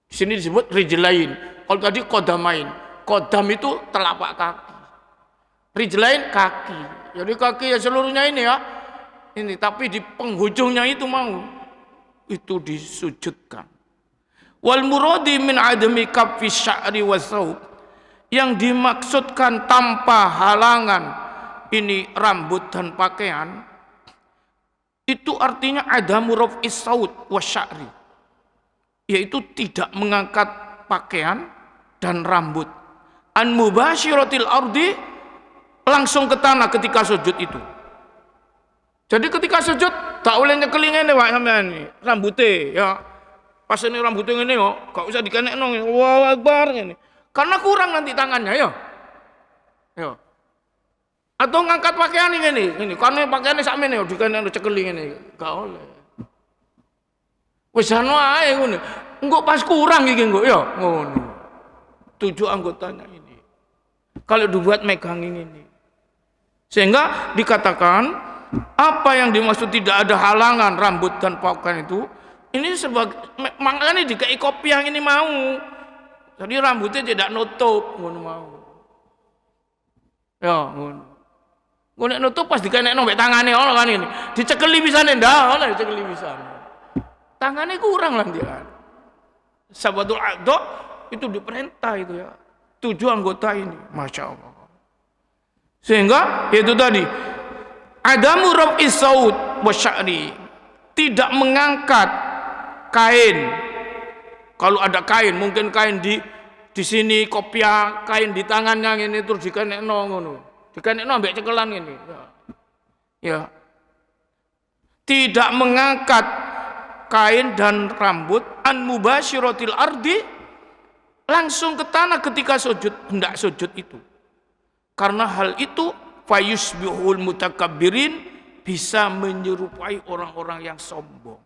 Di sini disebut rijlain. Kalau tadi kodamain, kodam itu telapak kaki, rijlain kaki. Jadi kaki ya seluruhnya ini ya, ini. Tapi di penghujungnya itu itu disujudkan. Wal muradi min adami kaffi sya'ri wa thawb, yang dimaksudkan tanpa halangan ini rambut dan pakaian, itu artinya adamu raf'is saut wa sya'ri, yaitu tidak mengangkat pakaian dan rambut, an mubashiratil ardi, langsung ke tanah ketika sujud itu. Jadi ketika sujud tak boleh nyekelingin Pak sampean ini rambutnya ya. Pas ini rambutnya ini kok gak usah dikenekno. Allahu Akbar ini. Karena kurang nanti tangannya ya. Ya. Atau ngangkat pakaian ini. Karena pakaiannya sakmene dikenekno cekeling ini. Gak oleh. Wis ana ae ngono. Engko pas kurang iki engko ya ngono. 7 anggotanya ini. Kalau dibuat megangin ini. Sehingga dikatakan apa yang dimaksud tidak ada halangan rambut dan pakaian itu, ini sebagai makanya dikai kopi yang ini mau. Jadi rambutnya tidak nutup ngono mau. Ya ngono. Ngono nutup pas dikenekno mbek tangane ono kan ini. Dicekeli pisane ndak oleh dicekeli pisane. Tangannya kurang lah dia. Sabatul a'dha itu diperintah itu ya. 7 anggota ini, Masya Allah. Sehingga itu tadi adamu raf'is saut wa sya'ri, tidak mengangkat kain. Kalau ada kain, mungkin kain di sini kopiah, kain di tangannya ini terus dikenekno ngono. Dikenekno ambek cekelan ini. Ya. Tidak mengangkat kain dan rambut an mubashiratil ardi, langsung ke tanah ketika sujud, hendak sujud itu. Karena hal itu fayusbihul mutakabbirin, bisa menyerupai orang-orang yang sombong.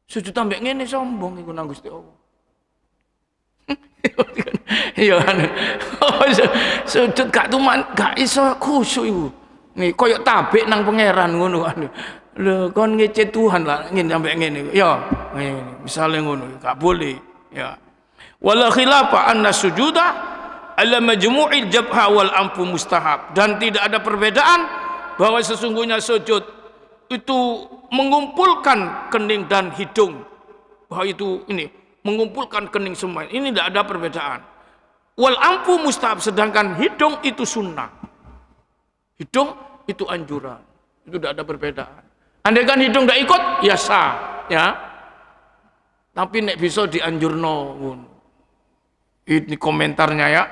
Sujud ambek ngene sombong iku nang Gusti Allah. Iya kan. Sujud gak iso khusyuk iku. Nih koyo tabik nang pangeran ngono kan. Lho kon ngece Tuhan lah ngene ambek ngene. Ya, ngene. Misale ngono gak boleh, ya. Wala khilafa anna sujuda ala majmu'il jabha wal anfu mustahab, dan tidak ada perbedaan bahwa sesungguhnya sujud itu mengumpulkan kening dan hidung, bahwa itu ini mengumpulkan kening semua, ini tidak ada perbedaan. Wal anfu mustahab, sedangkan hidung itu sunnah, hidung itu anjuran, itu tidak ada perbedaan. Andaikan hidung tidak ikut ya sah ya, tapi nek bisa dianjurno. Ini komentarnya ya.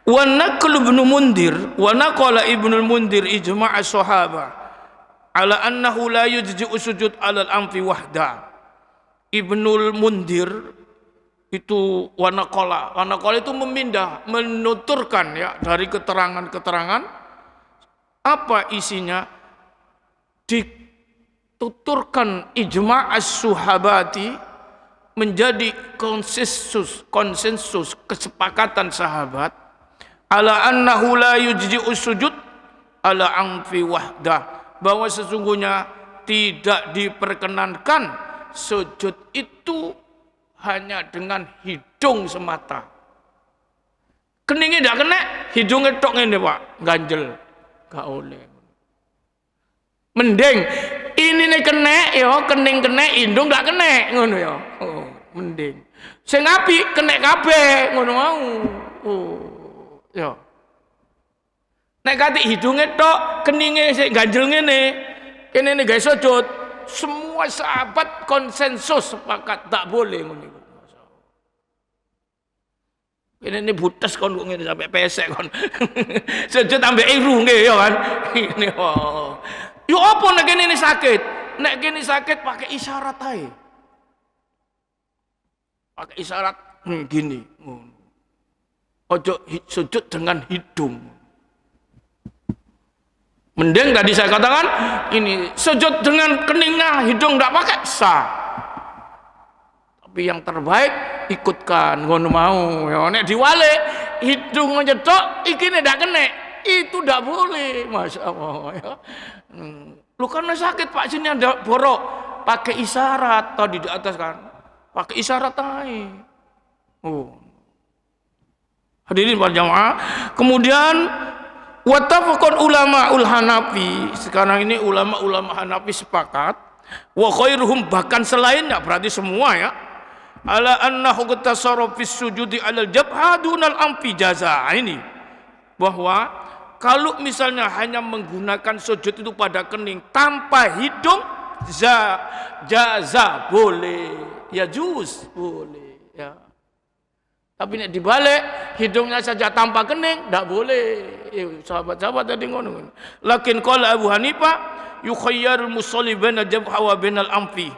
Wa naqlu Ibnu Mundir wa naqala Ibnu Mundir ijma' as-sahaba ala annahu la yujzi'u sujud 'ala al-anfi wahda. Ibnu Mundir itu wa naqala itu menuturkan ya dari keterangan-keterangan. Apa isinya? Dituturkan ijma' as-sahabati, menjadi konsensus kesepakatan sahabat ala annahu la yujzi'u sujud ala anfi wahdah, bahwa sesungguhnya tidak diperkenankan sujud itu hanya dengan hidung semata. Keningnya tidak kena, hidungnya tok ngene Pak, ganjel gak oleh. Mending ini nih kena ya, kening kena, hidung gak kena ngono ya. Oh, mending. Sing apik kena kabeh ngono mau. Oh, ya. Nek kate hidunge tok, keninge sik ganjel ngene. Kene nek gawe sujud, semua sahabat konsensus sepakat tak boleh ngono iku. Ini butas kon ngene sampai pesek kon. Sujud ambek iru nggih ya kan. Ini oh. Yo apa nek kene sakit? Nek kene sakit pakai isyarat ae. Pakai isyarat gini. Ojo sujud dengan hidung. Mending tadi saya katakan ini sujud dengan keningnya, hidung enggak pakai sah. Tapi yang terbaik ikutkan ngono mau. Ya nek diwale hidung njedok iki nek ndak kena, itu ndak boleh. Masyaallah ya. Lu kan sakit Pak sini ada borok, pakai isyarat tadi di atas kan. Pakai isyarat aja. Oh. Hadirin para jamaah, kemudian wattafaqan ulamaul Hanafi. Sekarang ini ulama-ulama Hanafi sepakat wa khairuhum bahkan selainnya berarti semua ya. Ala annahu qatasara fis sujudi alal jabha dunal amfi jaza. Ini bahwa kalau misalnya hanya menggunakan sujud itu pada kening tanpa hidung jaza boleh. Ya juz boleh ya. Tapi nek dibalik hidungnya saja tanpa kening enggak boleh. Sahabat-sahabat tadi ngono. Lakin qala Abu Hanifah yukhayyarul musalli baina jabha wa bainal amfi.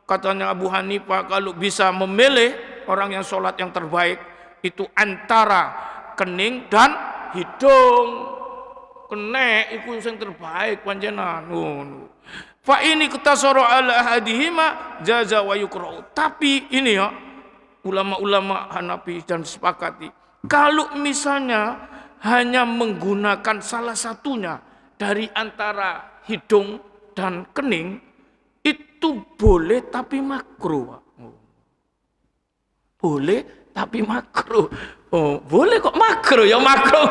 Katanya Abu Hanifah kalau bisa memilih orang yang sholat yang terbaik itu antara kening dan hidung. Kenek itu yang terbaik panjenengan ngono. Fa ini ketasara ala ahadihima jaza wa yukra'u. Tapi ini ya ulama-ulama Hanafi dan sepakati kalau misalnya hanya menggunakan salah satunya dari antara hidung dan kening itu boleh tapi makruh. Boleh tapi makruh. Oh, boleh kok makruh ya makruh.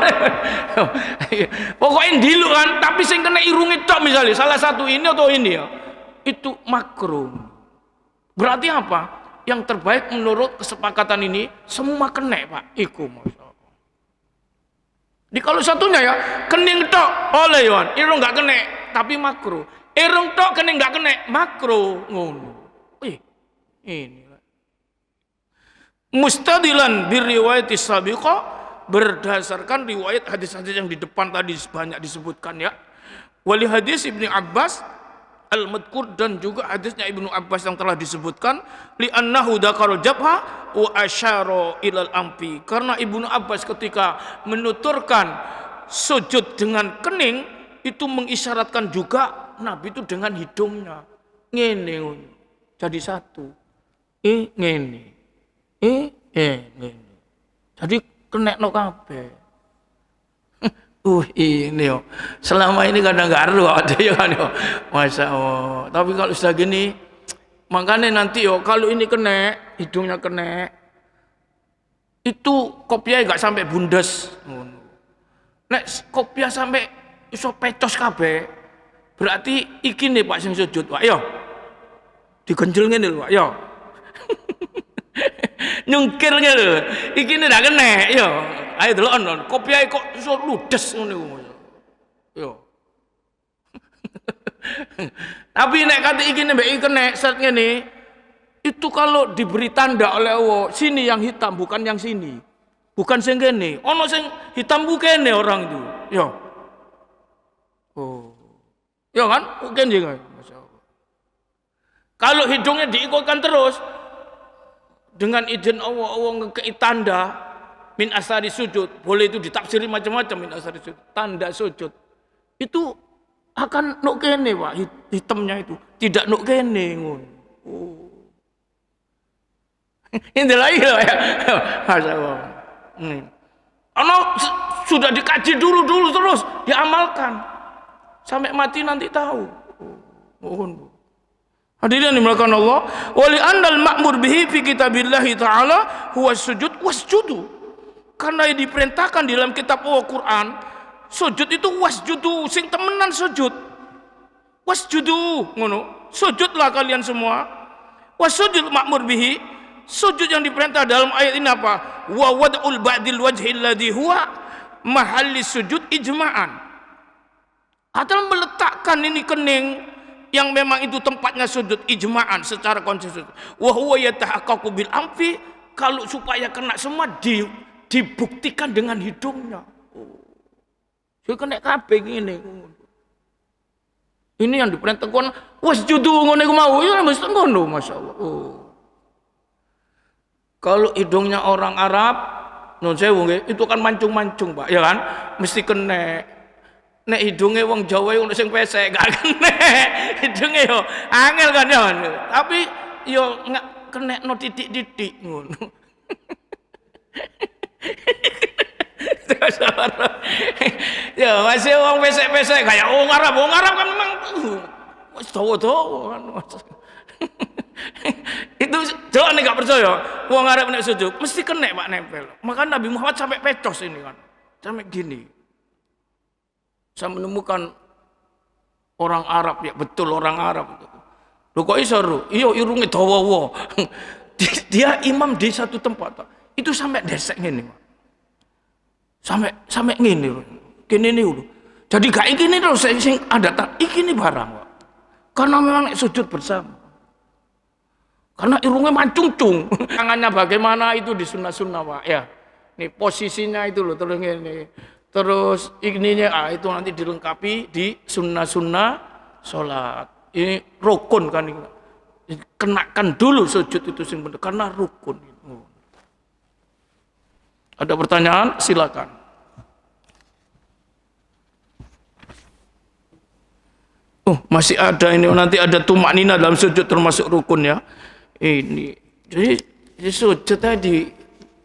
Pokoknya dilu kan, tapi sing kena irunge tok misalnya salah satu ini atau ini ya. Itu makruh. Berarti apa? Yang terbaik menurut kesepakatan ini semua kena Pak. Iku masyaallah. Di kalau satunya ya kening tok oleh yon, irung enggak kena tapi makruh. Irung tok kening enggak kena makruh ngono. Ini mustadilan birriwayati sabiqah berdasarkan riwayat hadis-hadis yang di depan tadi banyak disebutkan ya. Wali hadis Ibnu Abbas al-madkur dan juga hadisnya Ibnu Abbas yang telah disebutkan li annahu dzakara jabha wa asyara ilal amfi. Karena Ibnu Abbas ketika menuturkan sujud dengan kening itu mengisyaratkan juga Nabi itu dengan hidungnya ngene jadi satu. Ngene. Jadi kena no kabeh. Ini yo. Selama ini kadang enggak aru ada ya kan yo. Masyaallah. Tapi kalau sudah gini makanya nanti yo kalau ini kena, hidungnya kena itu kopiah enggak sampai bundes ngono. Nek kopiah sampai iso pecos kabeh berarti iki nih Pak sing sujud Pak yo. Digenjel ngene lho Pak yo. Nyungkirnya lho, iki ndak kena, yo. Ayo delok kopiah kok iso ludes ngono yo. Tapi nek kate iki mbek iki kena set ngene, itu kalau diberi tanda oleh Allah, sini yang hitam bukan yang sini. Bukan sing kene. Ono sing hitam bu kene orang itu. Yo. Oh. Yo kan? Mungkin juga. Masyaallah. Kalau hidungnya diikutkan terus dengan izin Allah, Allah ngekei tanda min asari sujud. Boleh itu ditafsiri macam-macam min asari sujud. Tanda sujud. Itu akan nuk kene Pak, hitamnya itu. Tidak nuk kene ngono. Oh. Ini lagi loh ya. Masyaallah. Sudah dikaji dulu terus diamalkan. Sampai mati nanti tahu. Mohon. Hadirin dimulakan Allah, wali andal ma'mur bihi fi kitabillahi ta'ala huwa sujud wasjudu. Karena diperintahkan dalam kitab Allah Quran, sujud itu wasjudu, sing temenan sujud. Wasjudu, ngono. Sujudlah kalian semua. Wasujud ma'mur bihi, sujud yang diperintah dalam ayat ini apa? Wa wad'ul ba'dil wajhi alladhi huwa mahalli sujud ijma'an. Atau meletakkan ini kening yang memang itu tempatnya sujud ijma'an secara konsensus. Wa huwa yatahaqqaqu bil anfi, kalau supaya kena semua dibuktikan dengan hidungnya. Saya kena kabeh ngene. Ini yang diperintahkan wasjudu ngono iku mau ya mesti ngono masyaallah. Kalau hidungnya orang Arab non sewu nggih, itu kan mancung-mancung, Pak, ya kan? Mesti kena. Nek hidungnya wong Jawa ono sing pesek gak kena. Hidunge yo angel kan ya. Tapi yo nggak kena no titik-titik ngono. Ya masih wong pesek-pesek kayak wong Arab kan memang wis dawa-dawa kan. Itu jangan nggak percaya wong Arab nek sujud mesti kena Pak nempel. Maka Nabi Muhammad sampai pecos ini kan. Sampai gini. Saya menemukan orang Arab, ya betul orang Arab. Loh kok iso ru? Iya irunge dawa. Dia imam di satu tempat, Pak. Itu sampai desek ngene, Pak. Sampai ngene lho. Kene niku lho. Jadi gak iki lho sing ada tak iki ni barang, Pak. Karena memang sujud bersama. Karena irungnya mancung-cung. Tangannya bagaimana itu di sunnah-sunnah, Pak. Ya. Nih posisinya itu loh terus ngene. Terus ininya itu nanti dilengkapi di sunnah-sunnah sholat. Ini rukun kan ini. Kenakan dulu sujud itu sing bener karena rukun. Ada pertanyaan? Silakan. Oh, masih ada ini nanti ada tumak nina dalam sujud termasuk rukun ya. Ini jadi sujud tadi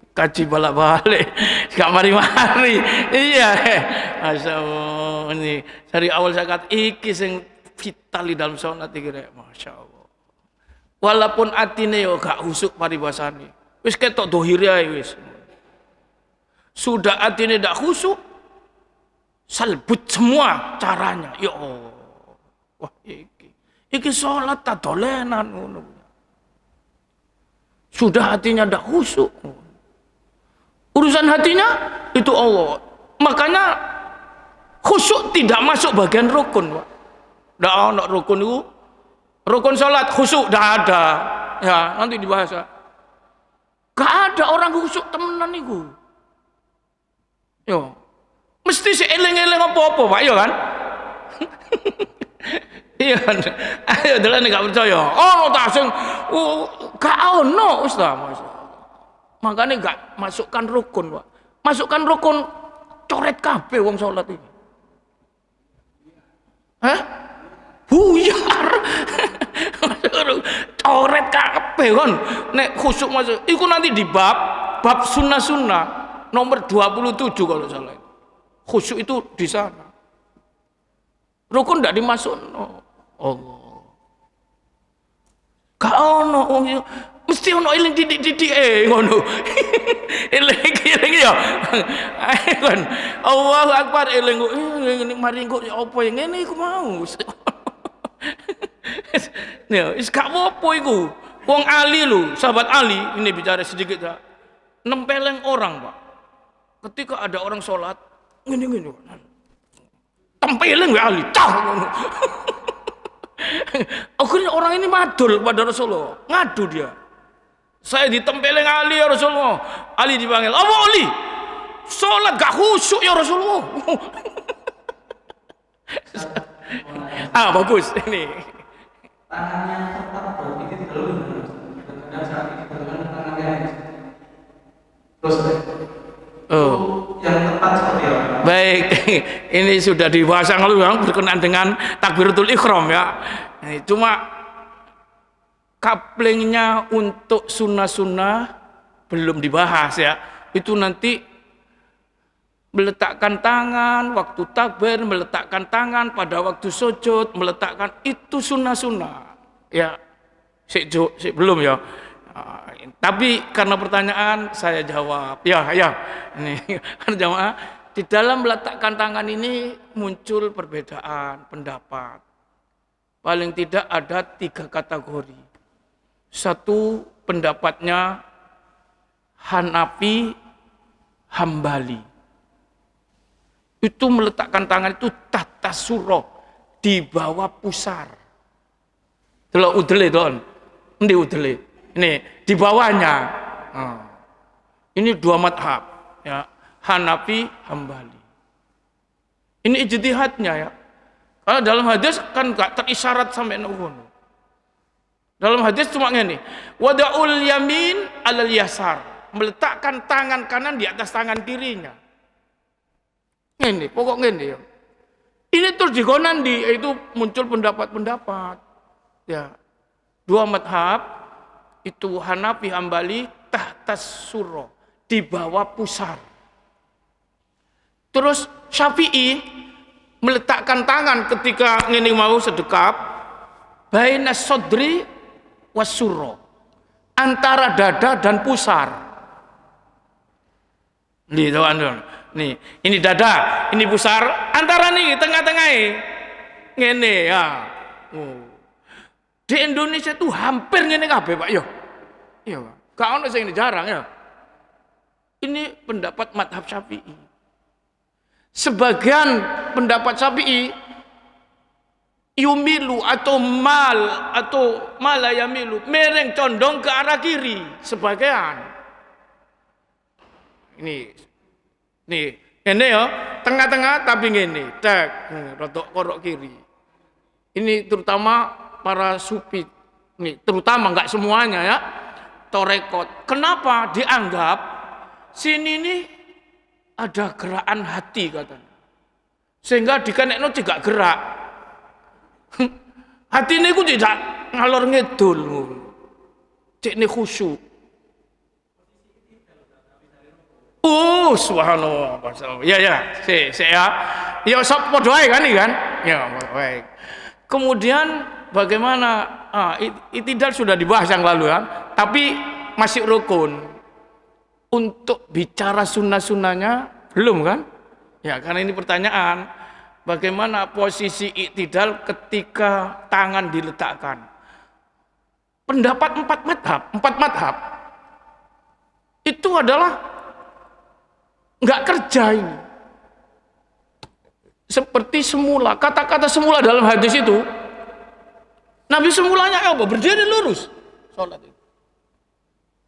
kaji balik-balik, gak mari-mari. Iya, Masya Allah. Ini dari awal saya kata iki sing vital di dalam sholat iki rek, Masya Allah. Walaupun atine yo gak husuk paribasane, wis ketok dohire ae wis. Sudah atine ndak husuk, salbut semua caranya. Ya Allah. Wah iki sholat tak dolenan ngono. Sudah hatinya ndak husuk. Urusan hatinya itu Allah. Makanya khusyuk tidak masuk bagian rukun, Pak. Tidak ada rukun itu. Rukun sholat khusyuk tidak ada. Ya nanti dibahas. Gak ada orang khusyuk temenan itu. Yo, mesti si eleng-eleng apa-apa, Pak, ya kan? Iya kan? Ayo dalan gak percaya. Oh, tak sing gak ono Ustaz. Makanya enggak masukkan rukun, Pak. Masukkan rukun coret kabeh wong salat ini. Hah? Buyar. Coret kabeh kon. Nek khusyuk masuk. Iku nanti di bab sunnah-sunnah nomor 27 kalau salah. Khusyuk itu di sana. Rukun enggak dimasukno. Allah. Gak ono wong mesti ono eling didik-didik ngono. Eling ya. Ayo kan. Allahu Akbar eling mari kok apa yang ngene iku mau. Ya, wis gak apa-apa iku. Wong Ali lho, sahabat Ali, ini bicara sedikit ya. Nempeleng orang, Pak. Ketika ada orang sholat, ngene-ngene. Tempeleng wae Ali, cah ngono. Akhirnya orang ini madul kepada Rasulullah, ngadu dia. Saya ditempeleng Ali ya Rasulullah. Ali dipanggil, apa Ali? Sholat gak khusyuk ya Rasulullah. Bagus ini. Tangan yang tepat ini dulu. Dan saat ini tangan yang terus yang tepat seperti apa? Baik, ini sudah dibahas yang lalu berkenaan dengan takbiratul ikhram ya. Cuma kaplingnya untuk sunnah-sunnah belum dibahas ya. Itu nanti meletakkan tangan waktu takbir, meletakkan tangan pada waktu sujud, meletakkan itu sunnah-sunnah ya. Belum ya. Tapi karena pertanyaan saya jawab ya ini kan jamaah di dalam meletakkan tangan ini muncul perbedaan pendapat. Paling tidak ada 3 kategori. Satu pendapatnya Hanafi, Hambali. Itu meletakkan tangan itu tata surah di bawah pusar. Delok udele don. Endi udele? Ini di bawahnya. Ini dua madhab, ya. Hanafi, Hambali. Ini ijtihadnya ya. Kalau dalam hadis kan gak terisyarat sampai ngono. Dalam hadis cuma ngene, wada'ul yamin 'alal yasar, meletakkan tangan kanan di atas tangan kirinya. Ngene, pokok ngene ya. Ini terus digonan itu muncul pendapat-pendapat. Ya. Dua madhab itu Hanafi, Hambali tahtas surah, di bawah pusar. Terus Syafi'i meletakkan tangan ketika ngene mau sedekap baina sodri wasurro, antara dada dan pusar. Nih, nih, ini dada, ini pusar, antara nih tengah-tengah ngene ya. Di Indonesia tuh hampir ngene kabeh, Pak. Yo. Iya, Pak. Gak ono sing jarang ya. Ini pendapat madhab Syafi'i. Sebagian pendapat Syafi'i yumilu atau malayamilu, mereng condong ke arah kiri sebagian. Ini ya, tengah-tengah tapi ngene, tek, rotok korok kiri. Ini terutama para sufi, nih, terutama enggak semuanya ya, torekot. Kenapa dianggap sini nih ada gerakan hati katanya, sehingga dikenekno tidak gerak. Hati ini ku tidak ngalor ngedul, cek ini khusyuk. Oh, subhanallah. Ya, ya sok podo ae kan iki kan? Ya, baik. Kemudian bagaimana itidal sudah dibahas yang lalu kan, tapi masih rukun. Untuk bicara sunnah-sunnahnya belum kan? Ya, karena ini pertanyaan. Bagaimana posisi iktidal ketika tangan diletakkan? Pendapat empat madhab itu adalah nggak kerja ini. Seperti semula, kata-kata semula dalam hadis itu, Nabi semulanya apa? Berdiri lurus sholat itu.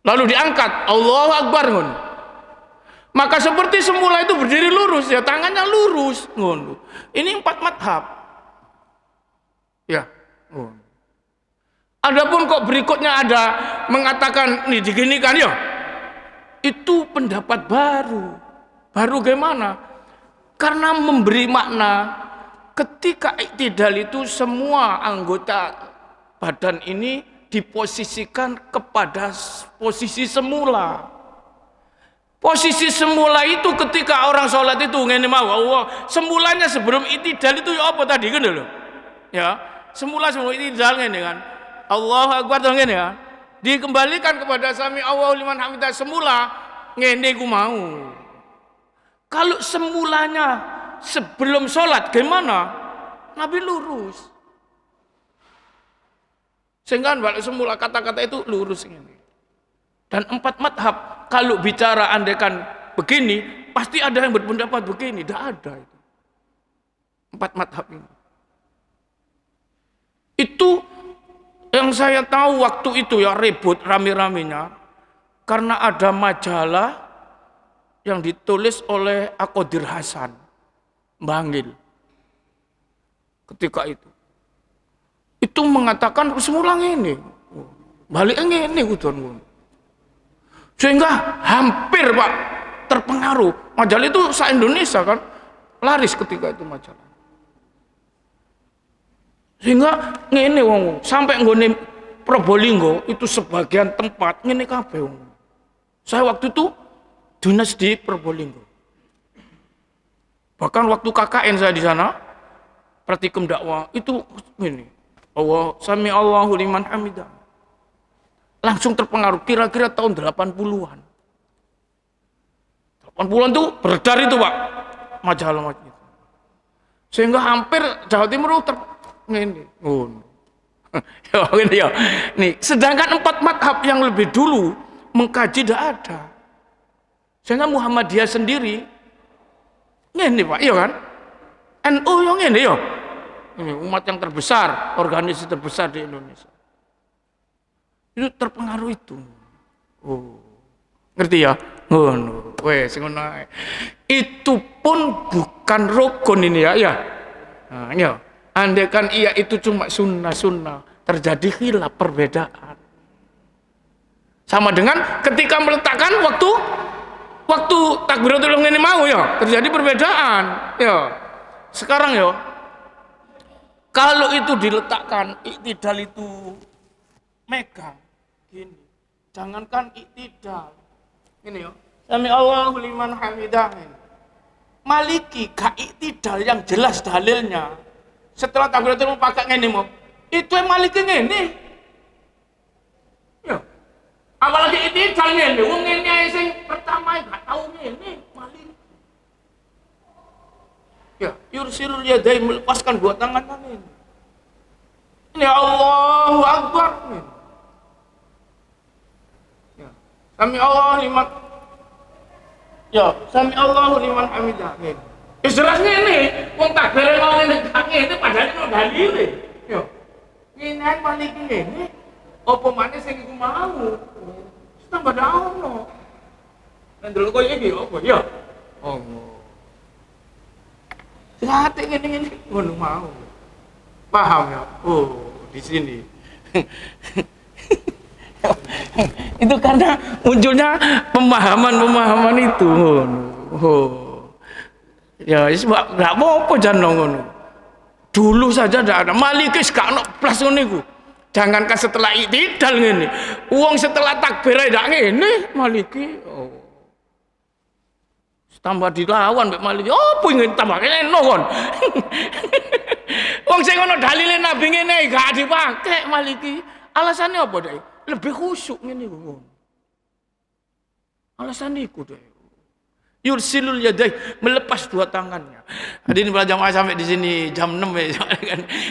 Lalu diangkat, Allahu Akbar ngono. Maka seperti semula itu berdiri lurus, ya tangannya lurus ngono. Ini empat madhab. Ya. Adapun kok berikutnya ada mengatakan nih diginikan ya. Itu pendapat baru. Baru gimana? Karena memberi makna ketika iktidal itu semua anggota badan ini diposisikan kepada posisi semula. Posisi semula itu ketika orang sholat itu ngene mau Allah, semulanya sebelum iktidal itu ya apa tadi kan lho. Ya, semula sebelum iktidal ngene kan. Allahu Akbar ngene ya. Dikembalikan kepada sami Allahu liman hamidah semula ngene ku mau. Kalau semulanya sebelum sholat gimana? Nabi lurus. Sehingga balik semula kata-kata itu lurus ngene. Dan empat madhab kalau bicara andaikan begini pasti ada yang berpendapat begini, tidak ada itu. Empat madhab ini. Itu yang saya tahu waktu itu ya ribut rame-ramenya karena ada majalah yang ditulis oleh Aqodir Hasan Bangil ketika itu mengatakan semula ini balik ini udon. Sehingga hampir Pak terpengaruh. Majalah itu se-Indonesia kan laris ketika itu majalah. Sehingga ngene wong sampai nggone Probolinggo itu sebagian tempat ngene kabeh wong. Saya waktu itu dinas di Probolinggo. Bahkan waktu KKN saya di sana praktikum dakwah itu ngene. Allah sami Allahu liman hamidah. Langsung terpengaruh kira-kira tahun 80-an. 80-an tuh beredar itu Pak majalah itu. Sehingga hampir Jawa Timur ngene. Ya. Nih, sedangkan empat madhab yang lebih dulu mengkaji tidak ada. Sehingga Muhammadiyah sendiri ngene Pak, iya kan? NU yang ngene ya. Ini umat yang terbesar, organisasi terbesar di Indonesia. Itu terpengaruh itu. Oh. Ngerti ya? Ngono. Wes ngono ae. Itu pun bukan rukun ini ya. Nah, ya. Andai kan iya itu cuma sunnah, terjadi khilaf perbedaan. Sama dengan ketika meletakkan waktu takbiratul ihram ini mau ya, terjadi perbedaan. Ya. Sekarang ya, kalau itu diletakkan iktidal itu megang gini. Jangankan iktidal. Ini ya. Sami Allahu liman hamidah. Maliki gak iktidal yang jelas dalilnya. Setelah takbiratul ihram pakai ngene mau. Itu yang maliki ngene. Ya. Apalagi iktidal ngene, wong ngene ae sing pertama gak tau ngene, maliki. Ya, yursilul yadai melepaskan dua tangan ini. Ini Allahu Akbar. Ya. Sami Allahu liman. Ya, sami Allahu liman hamidah. Wis jelas ngene, wong takbir mau ngene gak ngene padahal ono dalile. Ya. Ngene ae maliki ngene. Apa maneh sing iku mau? Wis tambah daono. Ndelok koyo iki apa ya? Oh. Hati ngene ngono mau. Paham ya? Oh, di sini. Itu karena munculnya pemahaman itu. Oh. Ya, wis enggak apa-apa jan ngono. Dulu saja ndak ada Maliki gak ono plus ngene iku. Jangankan setelah iktidal ngene. Wong setelah takbir ndak ngene Maliki. Oh. Tambah dilawan mbek Maliki. Opo ingin tambah kene kon. Wong sing ono dalile Nabi ngene gak dipakai Maliki. Alasannya apa, Dek? Lebih khusyuk ngene iku. Alasannya iku, Dek. Yursilul yadai, melepas dua tangannya. Hadirin para jamaah sampai di sini jam 6 ya.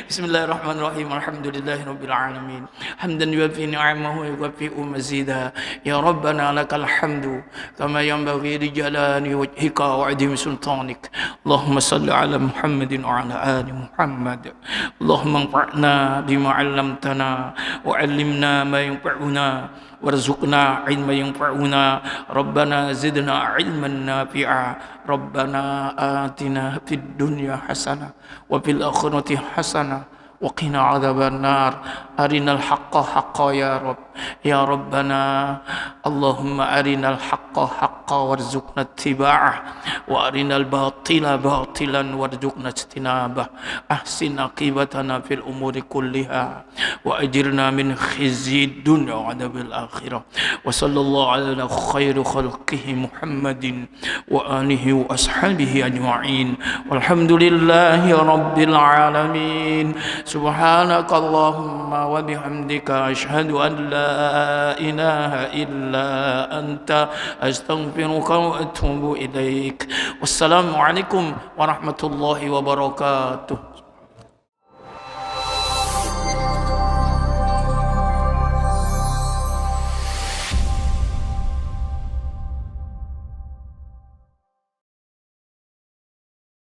Bismillahirrahmanirrahim. Alhamdulillahirabbil alamin. Hamdan yuwaffi ni'amahu wa yuwaffi mazida. Ya Rabbana lakal hamdu kama yanbaghi li jalali wajhika wa 'azimi sultanik. Allahumma shalli ala Muhammadin wa ala ali Muhammad. Allahumma anfa'na bima 'allamtana wa 'allimna ma yanfa'una warzuqna 'ilman yanfa'una. Rabbana zidna 'ilman nafi'a. Rabbana atina fid dunya hasanah wa fil akhirati hasanah wa qina adzabannar. Arinal haqqo haqqan ya Rabb. Ya Rabbana Allahumma arinal haqqo haqqan warzuqna ittiba'ah wa arinal batila batilan warzuqna ijtinabah. Ahsin aqibatana fil umuri kulliha wa ajirna min khizyid dunya wa adzabil akhirah. Wa sallallahu ala khairi khalqihi Muhammadin wa alihi wa ashabihi ajma'in. Walhamdulillahi rabbil alamin. Subhanakallahumma wa bihamdika asyhadu an la ilaha illa anta astaghfiruka wa atubu ilaik. Wassalamualaikum warahmatullahi wabarakatuh.